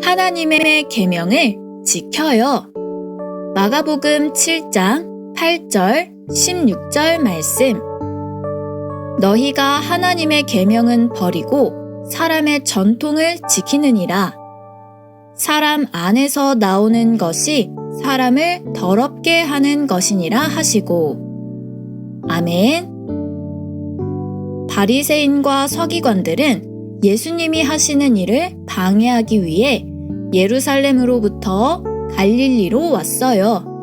하나님의 계명을 지켜요. 마가복음 7장 8절 16절 말씀. 너희가 하나님의 계명은 버리고 사람의 전통을 지키느니라. 사람 안에서 나오는 것이 사람을 더럽게 하는 것이니라 하시고. 아멘. 바리새인과 서기관들은 예수님이 하시는 일을 방해하기 위해 예루살렘으로부터 갈릴리로 왔어요.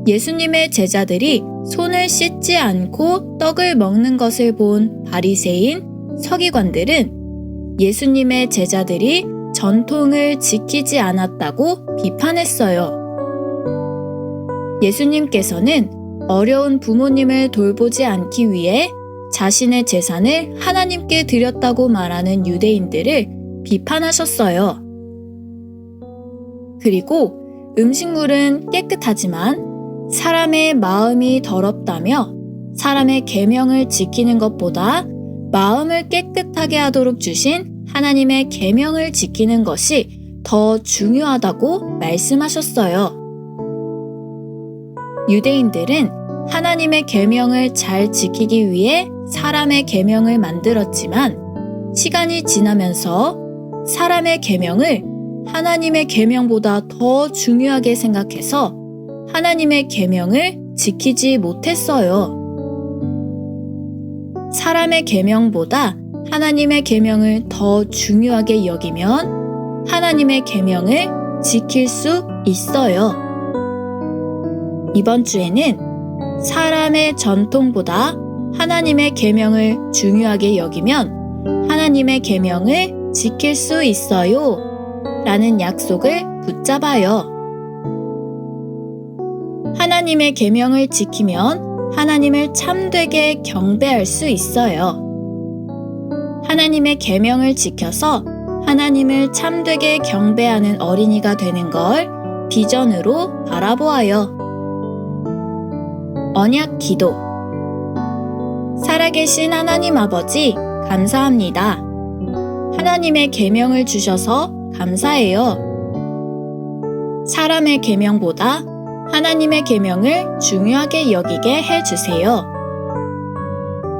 예수님의 제자들이 손을 씻지 않고 떡을 먹는 것을 본 바리새인, 서기관들은 예수님의 제자들이 전통을 지키지 않았다고 비판했어요. 예수님께서는 어려운 부모님을 돌보지 않기 위해 자신의 재산을 하나님께 드렸다고 말하는 유대인들을 비판하셨어요. 그리고 음식물은 깨끗하지만 사람의 마음이 더럽다며 사람의 계명을 지키는 것보다 마음을 깨끗하게 하도록 주신 하나님의 계명을 지키는 것이 더 중요하다고 말씀하셨어요. 유대인들은 하나님의 계명을 잘 지키기 위해 사람의 계명을 만들었지만 시간이 지나면서 사람의 계명을 하나님의 계명보다 더 중요하게 생각해서 하나님의 계명을 지키지 못했어요. 사람의 계명보다 하나님의 계명을 더 중요하게 여기면 하나님의 계명을 지킬 수 있어요. 이번 주에는 사람의 전통보다 하나님의 계명을 중요하게 여기면 하나님의 계명을 지킬 수 있어요 라는 약속을 붙잡아요. 하나님의 계명을 지키면 하나님을 참되게 경배할 수 있어요. 하나님의 계명을 지켜서 하나님을 참되게 경배하는 어린이가 되는 걸 비전으로 바라보아요. 언약 기도. 살아계신 하나님 아버지, 감사합니다. 하나님의 계명을 주셔서 감사해요. 사람의 계명보다 하나님의 계명을 중요하게 여기게 해주세요.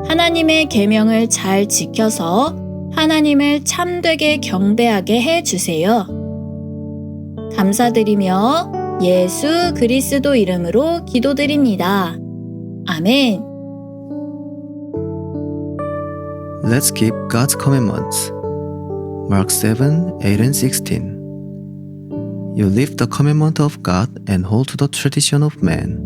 하나님의 계명을 잘 지켜서 하나님을 참되게 경배하게 해주세요. 감사드리며 예수 그리스도 이름으로 기도드립니다. 아멘. Let's keep God's commandments. Mark 7, 8 and 16. You live the commandment of God and hold to the tradition of man.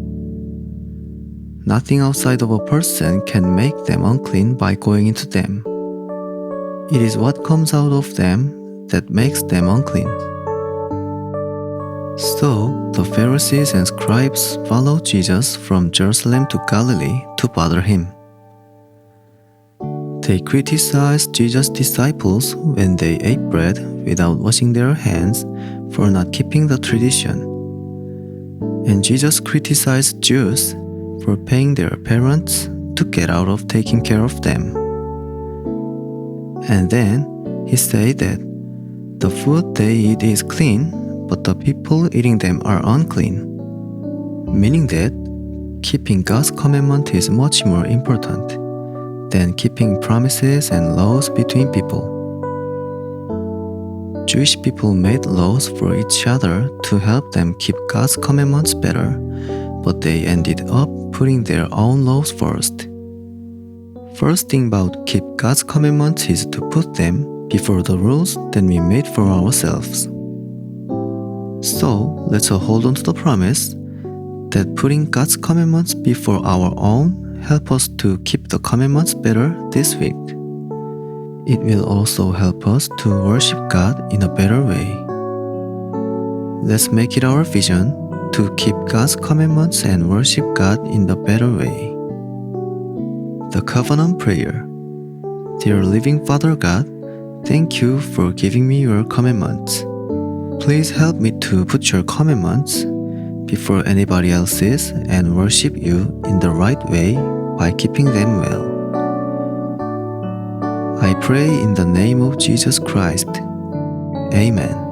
Nothing outside of a person can make them unclean by going into them. It is what comes out of them that makes them unclean. So the Pharisees and scribes followed Jesus from Jerusalem to Galilee to bother him. They criticized Jesus' disciples when they ate bread without washing their hands for not keeping the tradition. And Jesus criticized Jews for paying their parents to get out of taking care of them. And then he said that the food they eat is clean, but the people eating them are unclean, meaning that keeping God's commandment is much more important than keeping promises and laws between people. Jewish people made laws for each other to help them keep God's commandments better, but they ended up putting their own laws first. First thing about keep God's commandments is to put them before the rules that we made for ourselves. So let's hold on to the promise that putting God's commandments before our own help us to keep the commandments better this week. It will also help us to worship God in a better way. Let's make it our vision to keep God's commandments and worship God in the better way. The Covenant Prayer. Dear Living Father God, thank you for giving me your commandments. Please help me to put your commandments before anybody else's and worship you in the right way by keeping them well. I pray in the name of Jesus Christ. Amen.